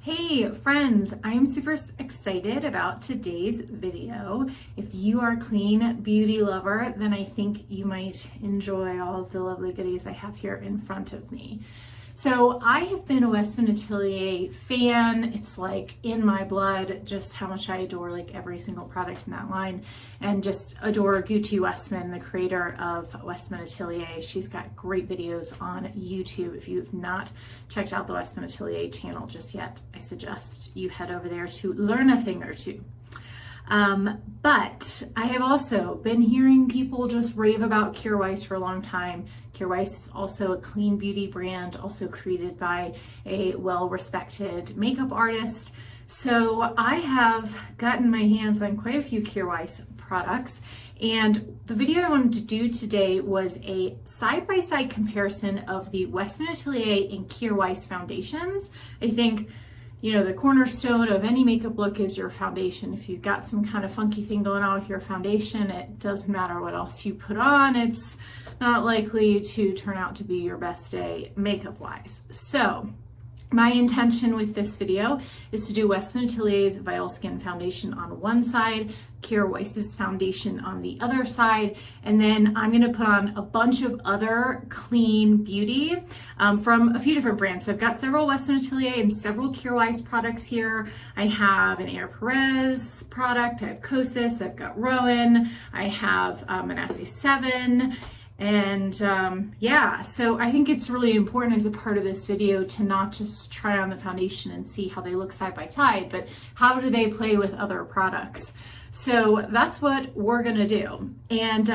Hey friends, I'm super excited about today's video. If you are a clean beauty lover, then I think you might enjoy all of the lovely goodies I have here in front of me. So I have been a Westman Atelier fan. It's like in my blood just how much I adore like every single product in that line, and just adore Kjaer Weis, the creator of Westman Atelier. She's got great videos on YouTube. If you have not checked out the Westman Atelier channel just yet, I suggest you head over there to learn a thing or two. But I have also been hearing people just rave about Kjaer Weis for a long time. Kjaer Weis is also a clean beauty brand, also created by a well-respected makeup artist. So I have gotten my hands on quite a few Kjaer Weis products, and the video I wanted to do today was a side-by-side comparison of the Westman Atelier and Kjaer Weis foundations. I think, you know, the cornerstone of any makeup look is your foundation. If you've got some kind of funky thing going on with your foundation, it doesn't matter what else you put on, it's not likely to turn out to be your best day makeup wise. So my intention with this video is to do Westman Atelier's Vital Skin Foundation on one side, Kjaer Weis's foundation on the other side, and then I'm gonna put on a bunch of other clean beauty from a few different brands. So I've got several Westman Atelier and several Kjaer Weis products here. I have an Air Perez product, I have Kosas, I've got Rowan, I have an Assay 7, and yeah, so I think it's really important as a part of this video to not just try on the foundation and see how they look side by side, but how do they play with other products. So that's what we're gonna do. And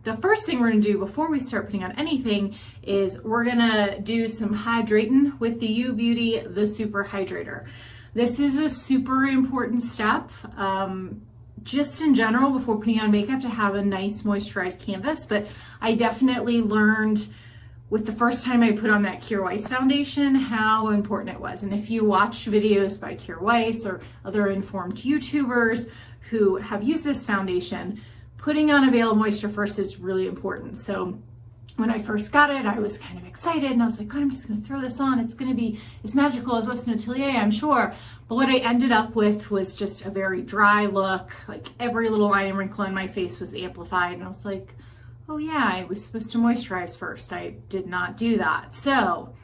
the first thing we're gonna do before we start putting on anything is we're gonna do some hydrating with the U Beauty, the Super Hydrator. This is a super important step. Just in general before putting on makeup, to have a nice moisturized canvas, but I definitely learned with the first time I put on that Kjaer Weis foundation how important it was. And if you watch videos by Kjaer Weis or other informed YouTubers who have used this foundation, putting on a veil of moisture first is really important. So when I first got it, I was kind of excited and I was like, God, I'm just gonna throw this on. It's gonna be as magical as Westman Atelier, I'm sure. But what I ended up with was just a very dry look. Like every little line and wrinkle in my face was amplified. And I was like, oh yeah, I was supposed to moisturize first. I did not do that. So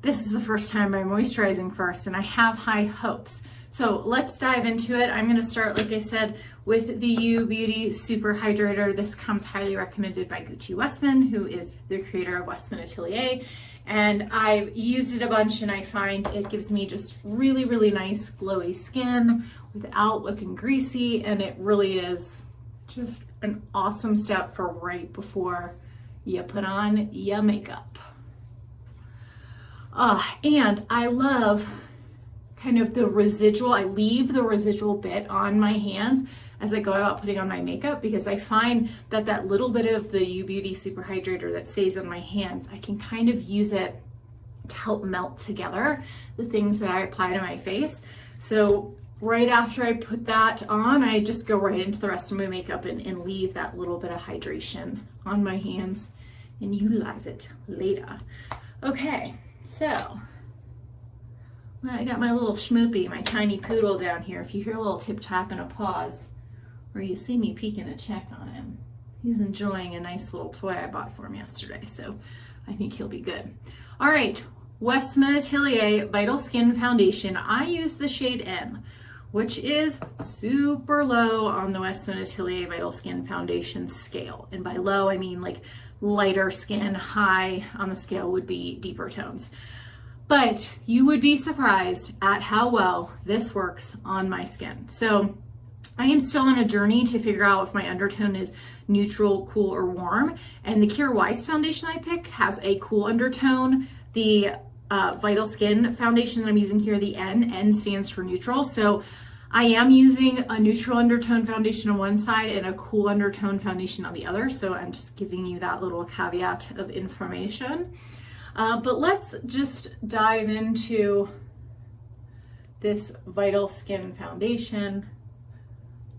this is the first time I'm moisturizing first, and I have high hopes. So let's dive into it. I'm gonna start, like I said, with the U Beauty Super Hydrator. This comes highly recommended by Kjaer Weis, who is the creator of Westman Atelier. And I've used it a bunch, and I find it gives me just really, really nice glowy skin without looking greasy. And it really is just an awesome step for right before you put on your makeup. And I love kind of the residual, I leave the residual bit on my hands as I go about putting on my makeup, because I find that that little bit of the U Beauty Super Hydrator that stays on my hands, I can kind of use it to help melt together the things that I apply to my face. So right after I put that on, I just go right into the rest of my makeup and leave that little bit of hydration on my hands and utilize it later. Okay, so I got my little Schmoopy, my tiny poodle down here. If you hear a little tip tap and a pause, or you see me peeking a check on him, he's enjoying a nice little toy I bought for him yesterday, so I think he'll be good. All right, Westman Atelier Vital Skin Foundation. I use the shade N, which is super low on the Westman Atelier Vital Skin Foundation scale. And by low, I mean like lighter skin. High on the scale would be deeper tones. But you would be surprised at how well this works on my skin. So I am still on a journey to figure out if my undertone is neutral, cool, or warm. And the Kjaer Weis foundation I picked has a cool undertone. The Vital Skin foundation that I'm using here, the N stands for neutral. So I am using a neutral undertone foundation on one side and a cool undertone foundation on the other. So I'm just giving you that little caveat of information. But let's just dive into this Vital Skin foundation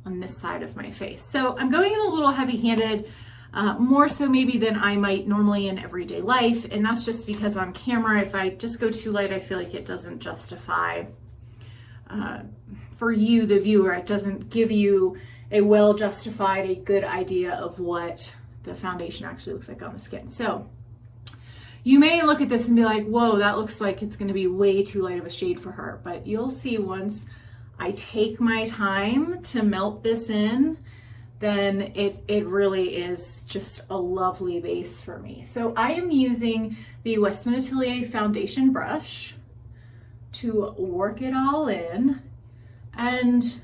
on this side of my face. So I'm going in a little heavy-handed, more so maybe than I might normally in everyday life. And that's just because on camera, if I just go too light, I feel like it doesn't justify for you, the viewer. It doesn't give you a well justified, a good idea of what the foundation actually looks like on the skin. So you may look at this and be like, whoa, that looks like it's going to be way too light of a shade for her. But you'll see once I take my time to melt this in, then it really is just a lovely base for me. So I am using the Westman Atelier foundation brush to work it all in. And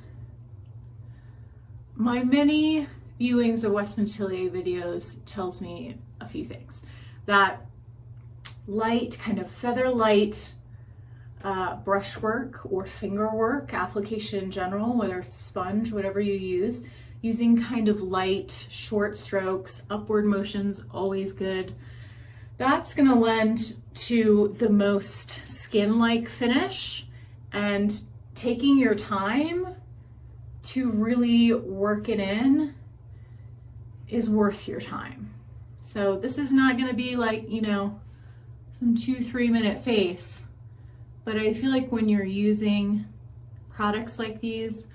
my many viewings of Westman Atelier videos tells me a few things. That light, kind of feather light brushwork or finger work, application in general, whether it's sponge, whatever you use, using kind of light, short strokes, upward motions, always good. That's gonna lend to the most skin-like finish, and taking your time to really work it in is worth your time. So this is not gonna be like, you know, some 2-3 minute face, but I feel like when you're using products like these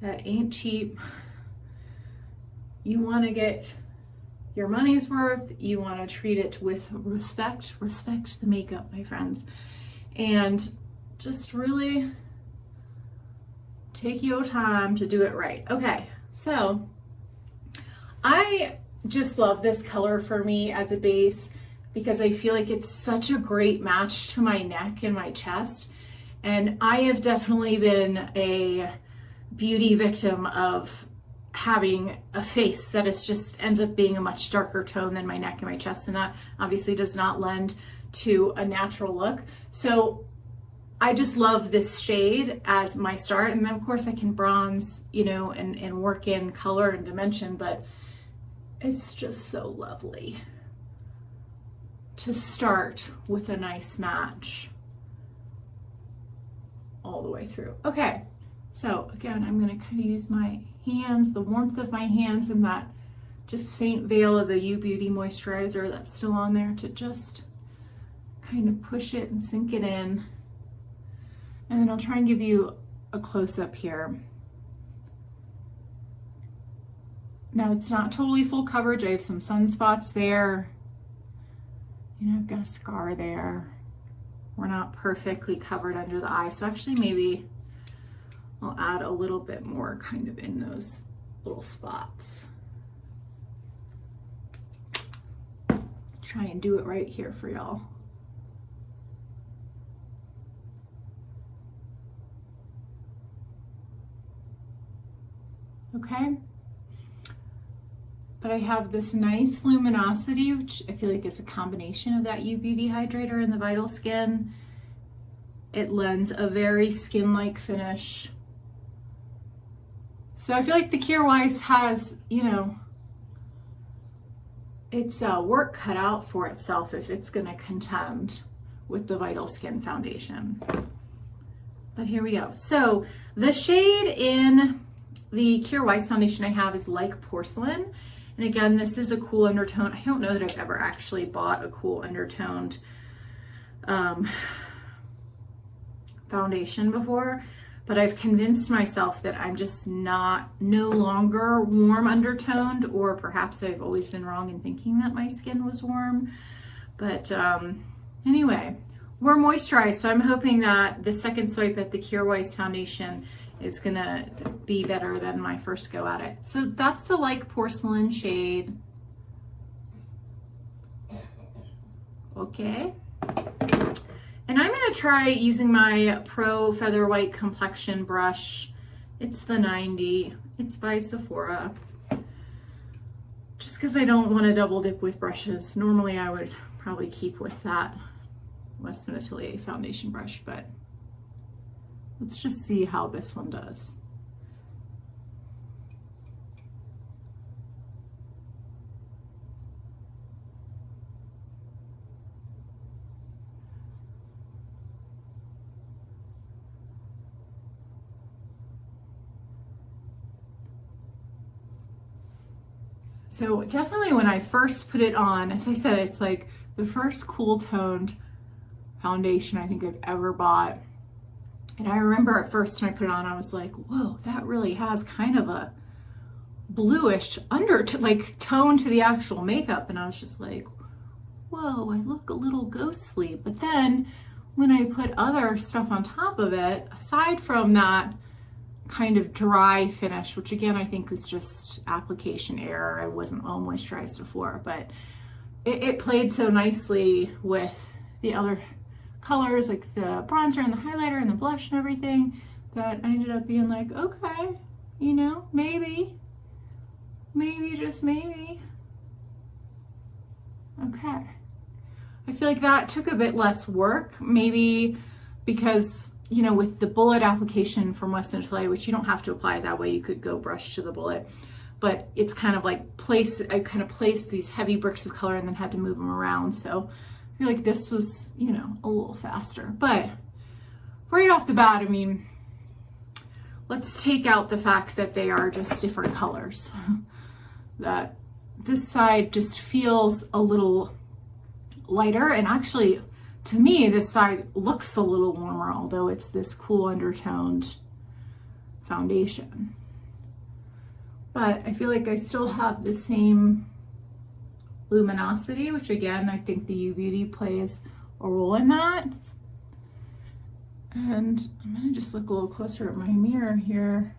that ain't cheap, you wanna get your money's worth, you wanna treat it with respect. Respect the makeup, my friends. And just really take your time to do it right. Okay, so I just love this color for me as a base because I feel like it's such a great match to my neck and my chest. And I have definitely been a beauty victim of having a face that is just ends up being a much darker tone than my neck and my chest, and that obviously does not lend to a natural look. So I just love this shade as my start, and then of course I can bronze, you know, and work in color and dimension, but it's just so lovely to start with a nice match all the way through. Okay, so again, I'm gonna kind of use my hands, the warmth of my hands, and that just faint veil of the U Beauty moisturizer that's still on there to just kind of push it and sink it in. And then I'll try and give you a close-up here. Now it's not totally full coverage. I have some sunspots there. You know, I've got a scar there. We're not perfectly covered under the eye. So actually maybe I'll add a little bit more kind of in those little spots. Try and do it right here for y'all. Okay, but I have this nice luminosity, which I feel like is a combination of that U Beauty Hydrator and the Vital Skin. It lends a very skin-like finish. So I feel like the Kjaer Weis has, you know, it's work cut out for itself if it's gonna contend with the Vital Skin foundation. But here we go. So the shade in the Kjaer Weis foundation I have is Like Porcelain. And again, this is a cool undertone. I don't know that I've ever actually bought a cool undertoned foundation before, but I've convinced myself that I'm just no longer warm undertoned, or perhaps I've always been wrong in thinking that my skin was warm. But anyway, we're moisturized, so I'm hoping that the second swipe at the Kjaer Weis foundation is gonna be better than my first go at it. So that's the Like Porcelain shade. Okay. And I'm gonna try using my Pro Feather White Complexion brush. It's the 90, it's by Sephora. Just because I don't want to double dip with brushes. Normally I would probably keep with that Westman Atelier foundation brush, but let's just see how this one does. So definitely when I first put it on, as I said, it's like the first cool toned foundation I think I've ever bought. And I remember at first when I put it on, I was like, whoa, that really has kind of a bluish tone to the actual makeup. And I was just like, whoa, I look a little ghostly. But then when I put other stuff on top of it, aside from that kind of dry finish, which again, I think was just application error. I wasn't all moisturized before, but it played so nicely with the other colors, like the bronzer and the highlighter and the blush and everything, that I ended up being like, okay, you know, maybe, just maybe. Okay. I feel like that took a bit less work, maybe because, you know, with the bullet application from Westman Atelier, which you don't have to apply it that way, you could go brush to the bullet, but it's kind of like I kind of placed these heavy bricks of color and then had to move them around. So I feel like this was, you know, a little faster. But right off the bat, I mean, let's take out the fact that they are just different colors. That this side just feels a little lighter, and actually to me this side looks a little warmer, although it's this cool undertoned foundation. But I feel like I still have the same luminosity, which again, I think the U Beauty plays a role in that. And I'm gonna just look a little closer at my mirror here.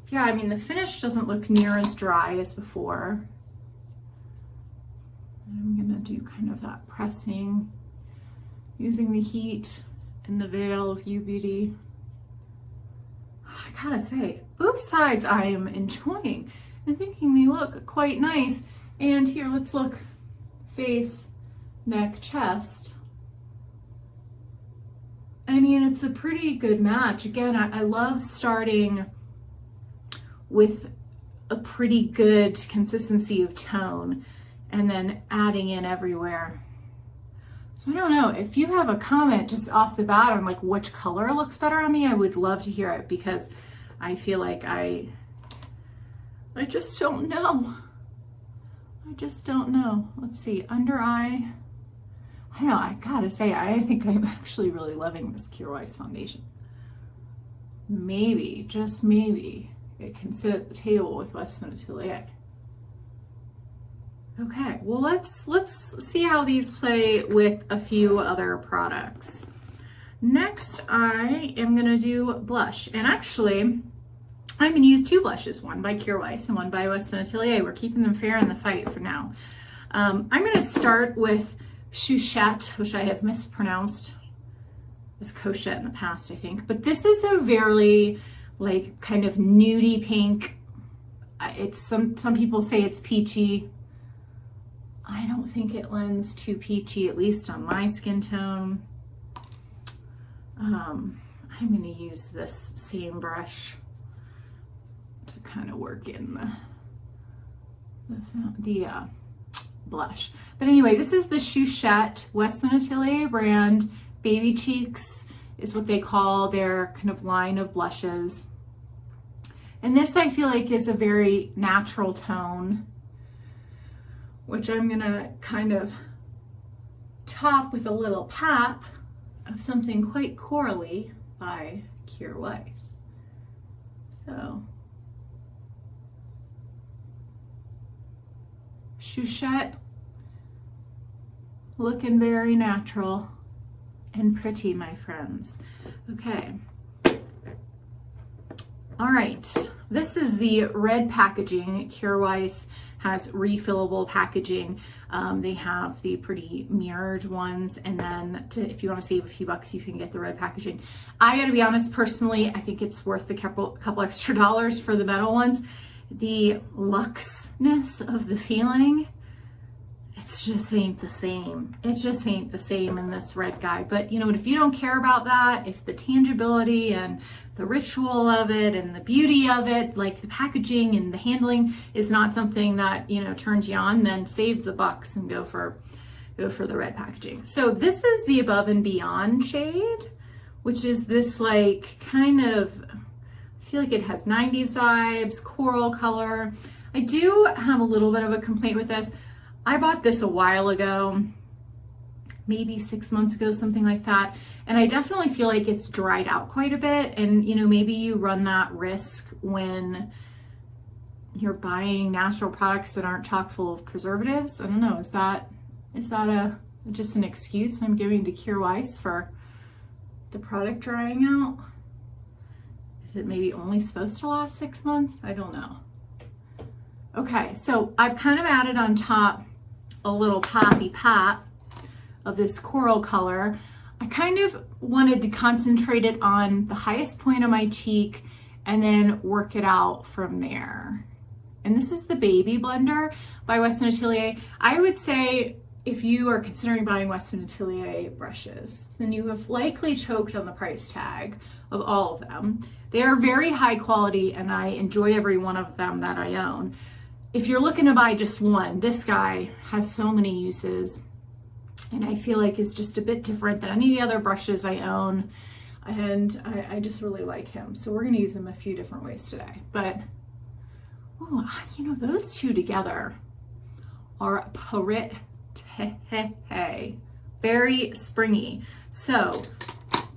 Yeah, I mean, the finish doesn't look near as dry as before. I'm gonna do kind of that pressing, using the heat and the veil of U Beauty. I gotta say, both sides I am enjoying and thinking they look quite nice. And here, let's look face, neck, chest. I mean, it's a pretty good match. Again, I love starting with a pretty good consistency of tone and then adding in everywhere. So I don't know, if you have a comment just off the bat on like which color looks better on me, I would love to hear it, because I feel like I just don't know. I just don't know. Let's see, under eye. I don't know, I gotta say, I think I'm actually really loving this Kjaer Weis foundation. Maybe, just maybe, it can sit at the table with Westman Atelier. Okay, well let's see how these play with a few other products. Next, I am gonna do blush, and actually, I'm gonna use two blushes, one by Kjaer Weis and one by Westman Atelier. We're keeping them fair in the fight for now. I'm gonna start with Chouchette, which I have mispronounced as Cochette in the past, I think, but this is a very like kind of nudie pink. It's some people say it's peachy. I don't think it lends too peachy, at least on my skin tone. I'm going to use this same brush to kind of work in the blush. But anyway, this is the Chouchette Westman Atelier brand. Baby Cheeks is what they call their kind of line of blushes. And this I feel like is a very natural tone, which I'm gonna kind of top with a little pap of something quite corally by Kjaer Weis. So, Chouchette, looking very natural and pretty, my friends. Okay. All right, this is the red packaging. Kjaer Weis has refillable packaging. They have the pretty mirrored ones, and then if you want to save a few bucks, you can get the red packaging. I gotta be honest, personally, I think it's worth the couple extra dollars for the metal ones. The luxeness of the feeling, it just ain't the same. It just ain't the same in this red guy. But you know what, if you don't care about that, if the tangibility and the ritual of it and the beauty of it, like the packaging and the handling is not something that, you know, turns you on, then save the bucks and go for the red packaging. So this is the Above and Beyond shade, which is this like kind of, I feel like it has 90s vibes, coral color. I do have a little bit of a complaint with this. I bought this a while ago maybe 6 months ago, something like that. And I definitely feel like it's dried out quite a bit. And, you know, maybe you run that risk when you're buying natural products that aren't chock full of preservatives. I don't know, is that just an excuse I'm giving to Kjaer Weis for the product drying out? Is it maybe only supposed to last 6 months? I don't know. Okay, so I've kind of added on top a little poppy pat of this coral color. I kind of wanted to concentrate it on the highest point of my cheek and then work it out from there. And this is the Baby Blender by Westman Atelier. I would say if you are considering buying Westman Atelier brushes, then you have likely choked on the price tag of all of them. They are very high quality and I enjoy every one of them that I own. If you're looking to buy just one, this guy has so many uses and I feel like it's just a bit different than any of the other brushes I own. And I just really like him. So we're gonna use him a few different ways today. But, oh, you know, those two together are pretty, very springy. So,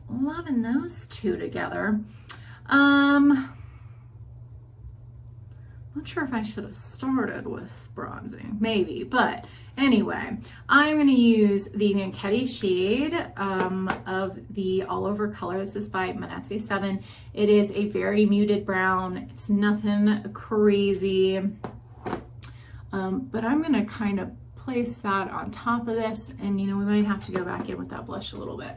loving those two together. Not sure if I should have started with bronzing, maybe, but anyway, I'm going to use the Manchetti shade of the All Over color. This is by Manesse 7. It is a very muted brown. It's nothing crazy, but I'm going to kind of place that on top of this, and you know, we might have to go back in with that blush a little bit,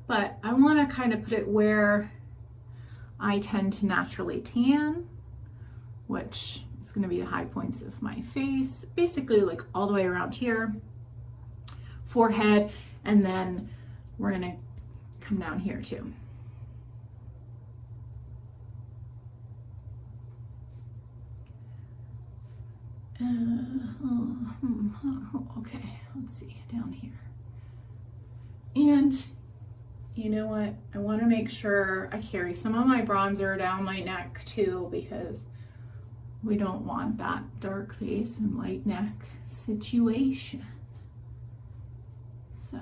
but I want to kind of put it where I tend to naturally tan, which is going to be the high points of my face, basically like all the way around here, forehead, and then we're going to come down here too. Okay, let's see, down here. And you know what? I want to make sure I carry some of my bronzer down my neck too, because we don't want that dark face and light neck situation. So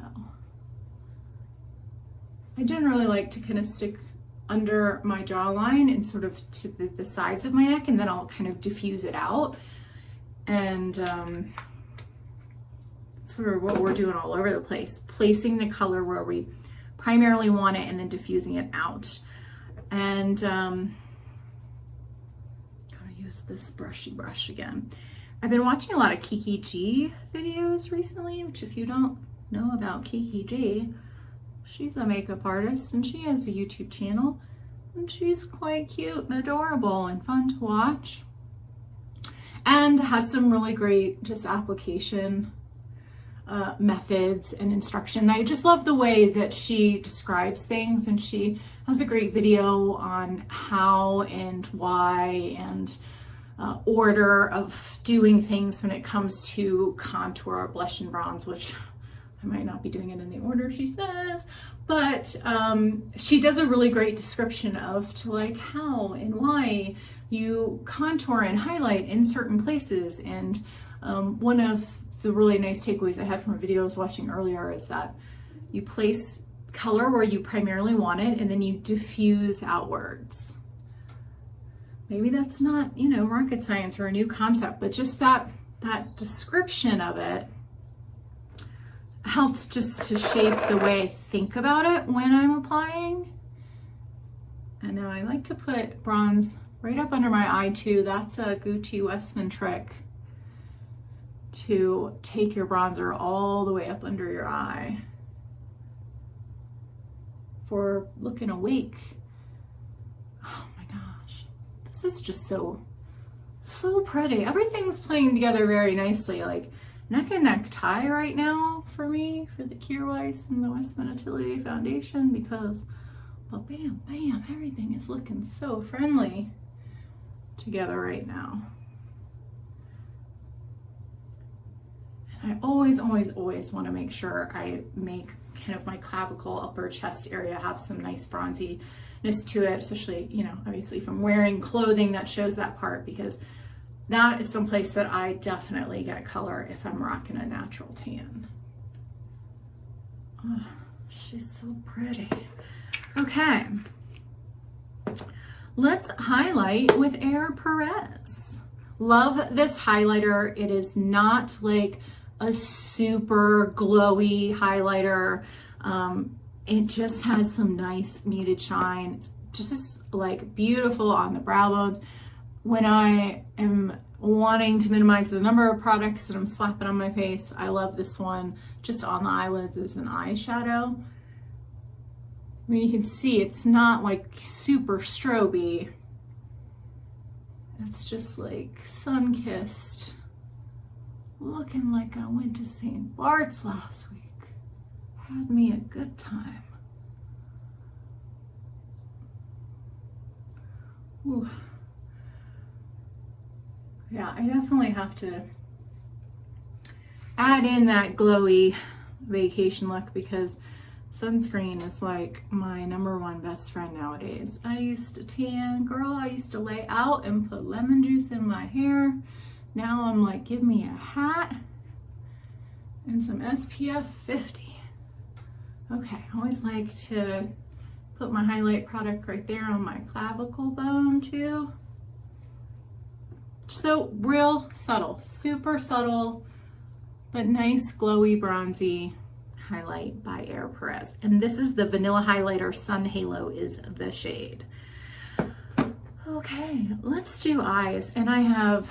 I generally like to kind of stick under my jawline and sort of to the sides of my neck, and then I'll kind of diffuse it out. And sort of what we're doing all over the place, placing the color where we primarily want it and then diffusing it out. And gotta use this brushy brush again. I've been watching a lot of Kiki G videos recently, which if you don't know about Kiki G, she's a makeup artist and she has a YouTube channel and she's quite cute and adorable and fun to watch, and has some really great just application methods and instruction. I just love the way that she describes things, and she has a great video on how and why and order of doing things when it comes to contour, blush, and bronze, which I might not be doing it in the order she says, but she does a really great description of to like how and why you contour and highlight in certain places. And one of the really nice takeaways I had from a video I was watching earlier is that you place color where you primarily want it and then you diffuse outwards. Maybe that's not, you know, rocket science or a new concept, but just that description of it helps just to shape the way I think about it when I'm applying. And now I like to put bronze right up under my eye too. That's a Gucci Westman trick, to take your bronzer all the way up under your eye for looking awake. Oh my gosh, this is just so pretty. Everything's playing together very nicely, like neck and neck tie right now for me, for the Kjaer Weis and the Westman Atelier foundation, because well, bam, bam, everything is looking so friendly together right now. I always want to make sure I make kind of my clavicle, upper chest area have some nice bronziness to it, especially, you know, obviously from wearing clothing that shows that part, because that is someplace that I definitely get color if I'm rocking a natural tan. Oh, she's so pretty. Okay. Let's highlight with Kjaer Weis. Love this highlighter. It is not like a super glowy highlighter. It just has some nice muted shine. It's just like beautiful on the brow bones. When I am wanting to minimize the number of products that I'm slapping on my face, I love this one just on the eyelids as an eyeshadow. I mean, you can see it's not like super stroby. It's just like sun-kissed, looking like I went to St. Bart's last week. Had me a good time. Ooh. Yeah, I definitely have to add in that glowy vacation look because sunscreen is like my #1 best friend nowadays. I used to tan, girl. I used to lay out and put lemon juice in my hair. Now I'm like, give me a hat and some SPF 50. Okay, I always like to put my highlight product right there on my clavicle bone too. So real subtle, super subtle, but nice glowy bronzy highlight by Kjaer Weis. And this is the Vanilla Highlighter Sun Halo is the shade. Okay, let's do eyes. And I have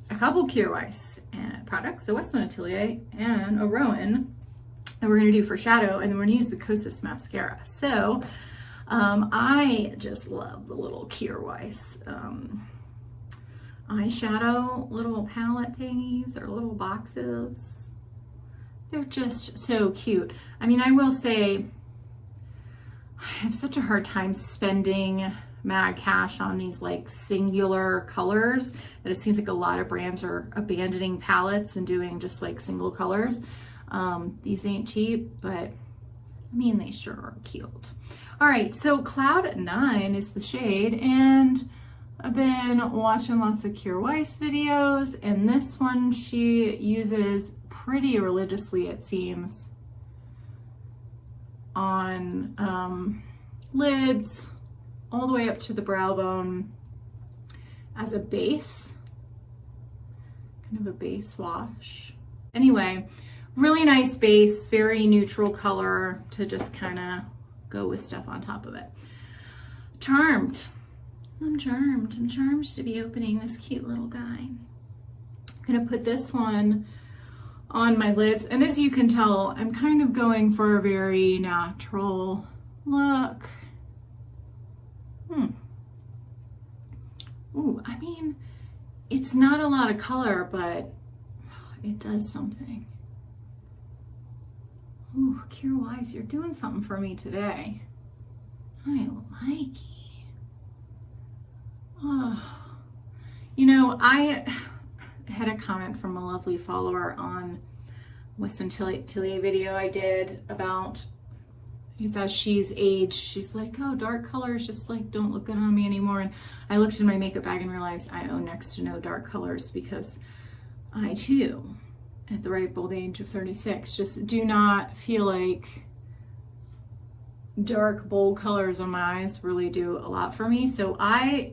a couple Kjaer Weis products, a Westman Atelier and a Rowan that we're gonna do for shadow, and then we're gonna use the Kosas mascara. So I just love the little Kjaer Weis eyeshadow little palette thingies or little boxes. They're just so cute. I mean, I will say I have such a hard time spending mad cash on these like singular colors that it seems like a lot of brands are abandoning palettes and doing just like single colors. These ain't cheap, but I mean, they sure are cute. All right, so Cloud 9 is the shade, and I've been watching lots of Kjaer Weis videos, and this one she uses pretty religiously, it seems, on lids all the way up to the brow bone as a base, kind of a base wash. Anyway, really nice base, very neutral color to just kind of go with stuff on top of it. Charmed. I'm charmed. I'm charmed to be opening this cute little guy. I'm gonna put this one on my lids, and as you can tell, I'm kind of going for a very natural look. Ooh, I mean, it's not a lot of color, but it does something. Ooh, Kjaer Weis, you're doing something for me today. I like it. Oh, you know, I had a comment from a lovely follower on Westman Atelier video I did about, because as she's aged, she's like, oh, dark colors just like don't look good on me anymore. And I looked in my makeup bag and realized I own next to no dark colors because I too, at the ripe old age of 36, just do not feel like dark, bold colors on my eyes really do a lot for me. So I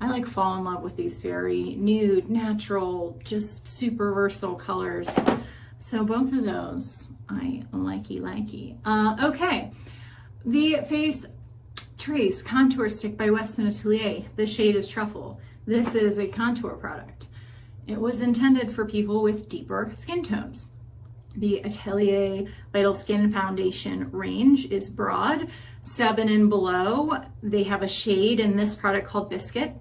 like fall in love with these very nude, natural, just super versatile colors. So both of those I likey. Okay, the Face Trace Contour Stick by Westman Atelier. The shade is Truffle. This is a contour product. It was intended for people with deeper skin tones. The Atelier Vital Skin Foundation range is broad, 7 and below. They have a shade in this product called Biscuit.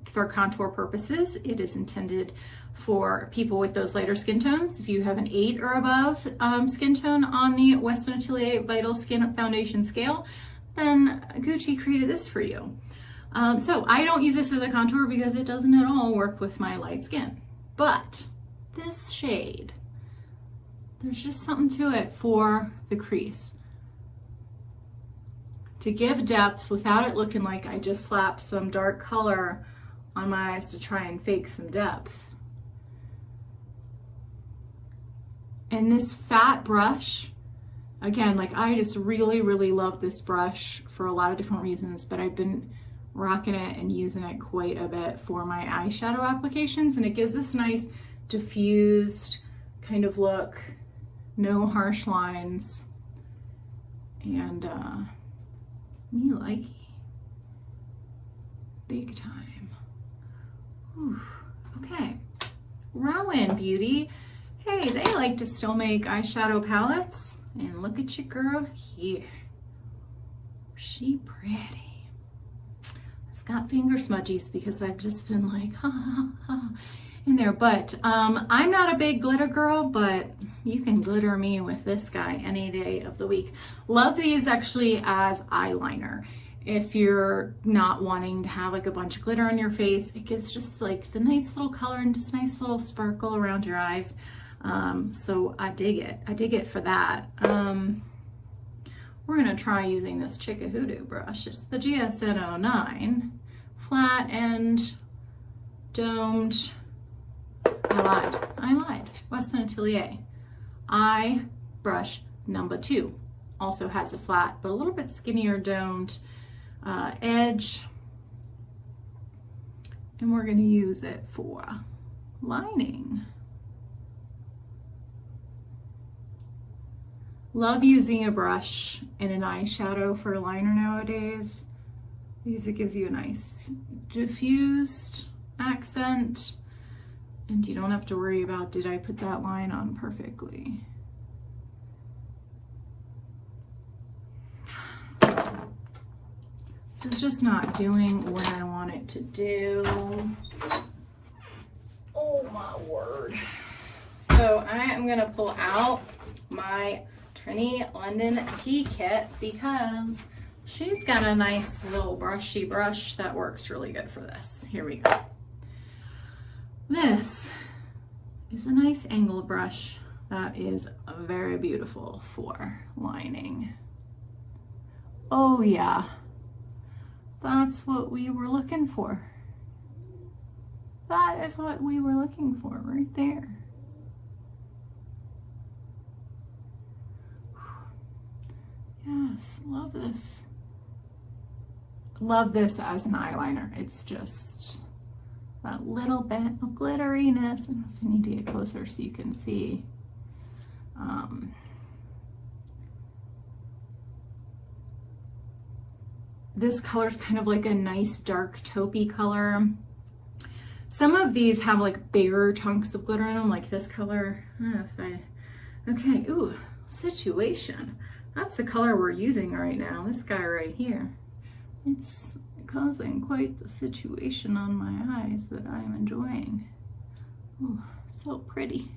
For contour purposes, it is intended for people with those lighter skin tones. If you have an 8 or above skin tone on the Westman Atelier Vital Skin Foundation scale, then Gucci created this for you. So I don't use this as a contour because it doesn't at all work with my light skin. But this shade, there's just something to it for the crease. To give depth without it looking like I just slapped some dark color on my eyes to try and fake some depth. And this fat brush, again, like I just really love this brush for a lot of different reasons, but I've been rocking it and using it quite a bit for my eyeshadow applications, and it gives this nice diffused kind of look, no harsh lines, and me like it. Big time. Whew. Okay, Rowan Beauty. Hey, they like to still make eyeshadow palettes, and look at your girl here. She pretty. It's got finger smudgies because I've just been like, ha ha ha, in there. But I'm not a big glitter girl, but you can glitter me with this guy any day of the week. Love these actually as eyeliner. If you're not wanting to have like a bunch of glitter on your face, it gives just like the nice little color and just nice little sparkle around your eyes. So I dig it. I dig it for that. We're gonna try using this Chickahoodoo brush. It's the GSN09, flat and domed. I lied. Westman Atelier. Eye brush number 2. Also has a flat, but a little bit skinnier domed edge. And we're going to use it for lining. Love using a brush and an eyeshadow for liner nowadays because it gives you a nice diffused accent, and you don't have to worry about, did I put that line on perfectly? This is just not doing what I want it to do. Oh my word. So I am gonna pull out my Trini London Tea Kit because she's got a nice little brushy brush that works really good for this. Here we go. This is a nice angle brush that is very beautiful for lining. Oh yeah. That's what we were looking for. That is what we were looking for right there. Yes, love this. Love this as an eyeliner. It's just that little bit of glitteriness. I don't know if I need to get closer so you can see. This color is kind of like a nice dark taupey color. Some of these have like bigger chunks of glitter in them, like this color. I don't know if okay, ooh, Situation. That's the color we're using right now, this guy right here. It's causing quite the situation on my eyes that I'm enjoying. Ooh, so pretty.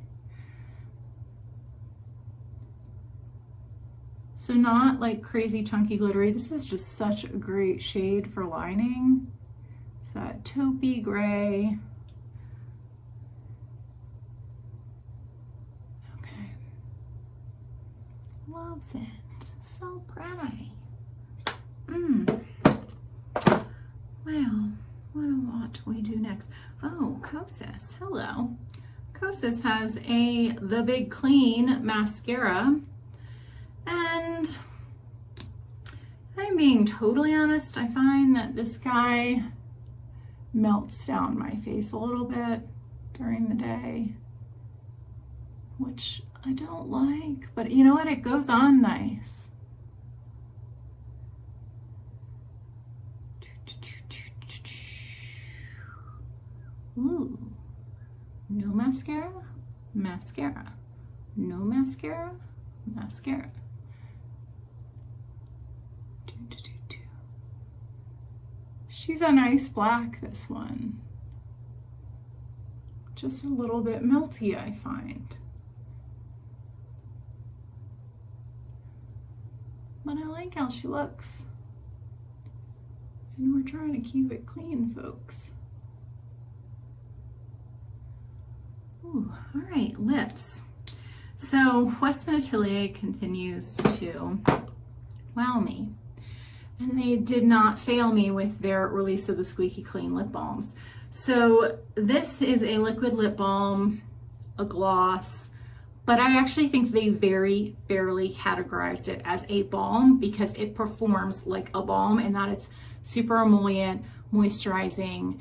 So not like crazy chunky glittery. This is just such a great shade for lining. It's that taupey gray. Okay. Loves it. So pretty. Well, what we do next? Oh, Kosas. Hello. Kosas has the Big Clean mascara. And I'm being totally honest, I find that this guy melts down my face a little bit during the day, which I don't like, but you know what? It goes on nice. Ooh, no mascara, mascara, no mascara, mascara. She's a nice black, this one. Just a little bit melty, I find. But I like how she looks. And we're trying to keep it clean, folks. Ooh, all right, lips. So Westman Atelier continues to wow me. And they did not fail me with their release of the Squeaky Clean lip balms. So this is a liquid lip balm, a gloss, but I actually think they very fairly categorized it as a balm because it performs like a balm in that it's super emollient, moisturizing.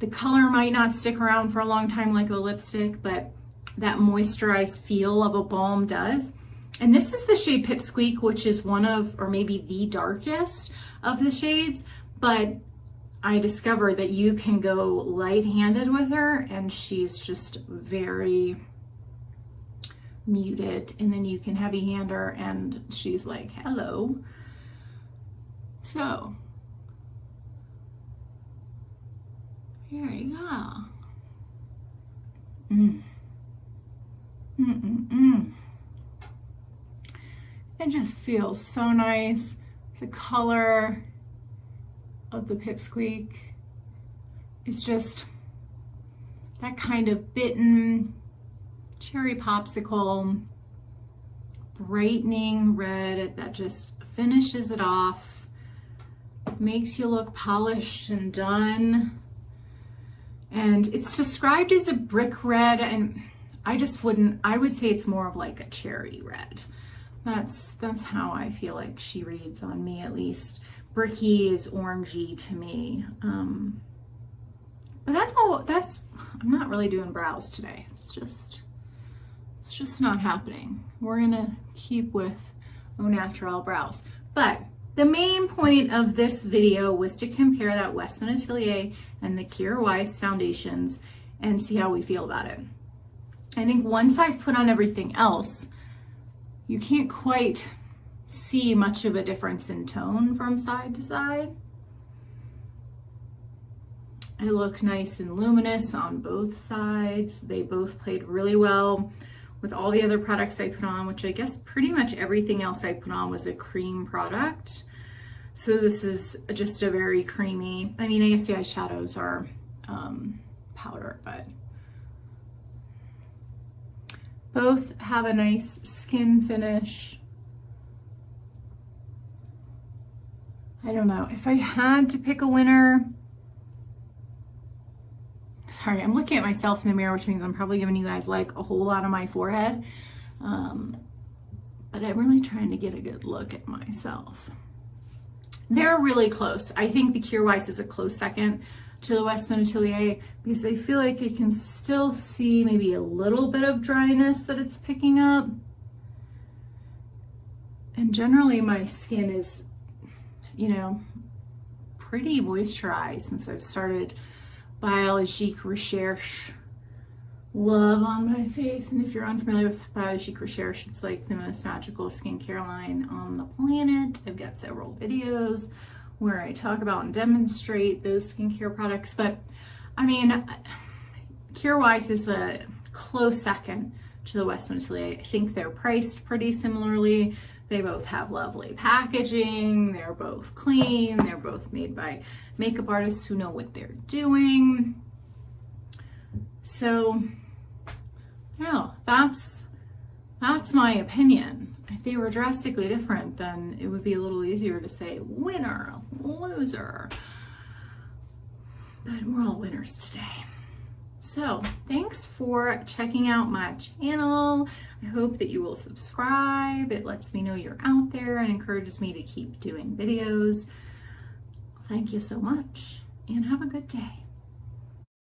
The color might not stick around for a long time like a lipstick, but that moisturized feel of a balm does. And this is the shade Pipsqueak, which is one of, or maybe the darkest of the shades, but I discovered that you can go light-handed with her and she's just very muted, and then you can heavy hand her and she's like, hello. So here you go. It just feels so nice. The color of the Pipsqueak is just that kind of bitten cherry popsicle, brightening red that just finishes it off, makes you look polished and done. And it's described as a brick red, and I would say it's more of like a cherry red. That's how I feel like she reads on me, at least. Bricky is orangey to me. But that's all. I'm not really doing brows today. It's just not happening. We're gonna keep with Au Naturel brows. But the main point of this video was to compare that Westman Atelier and the Kjaer Weis foundations and see how we feel about it. I think once I've put on everything else, you can't quite see much of a difference in tone from side to side. I look nice and luminous on both sides. They both played really well with all the other products I put on, which I guess pretty much everything else I put on was a cream product. So this is just a very creamy, I mean, I guess the eyeshadows are powder, but both have a nice skin finish. I don't know, if I had to pick a winner, sorry, I'm looking at myself in the mirror, which means I'm probably giving you guys like a whole lot of my forehead. But I'm really trying to get a good look at myself. They're really close. I think the Kjaer Weis is a close second to the Westman Atelier because I feel like I can still see maybe a little bit of dryness that it's picking up. And generally my skin is, you know, pretty moisturized since I've started Biologique Recherche Love on my face. And if you're unfamiliar with Biologique Recherche, it's like the most magical skincare line on the planet. I've got several videos where I talk about and demonstrate those skincare products. But I mean, Kjaer Weis is a close second to the Westman Atelier. I think they're priced pretty similarly. They both have lovely packaging. They're both clean. They're both made by makeup artists who know what they're doing. So, yeah, that's my opinion. If they were drastically different, then it would be a little easier to say winner, loser. But we're all winners today. So thanks for checking out my channel. I hope that you will subscribe. It lets me know you're out there and encourages me to keep doing videos. Thank you so much and have a good day.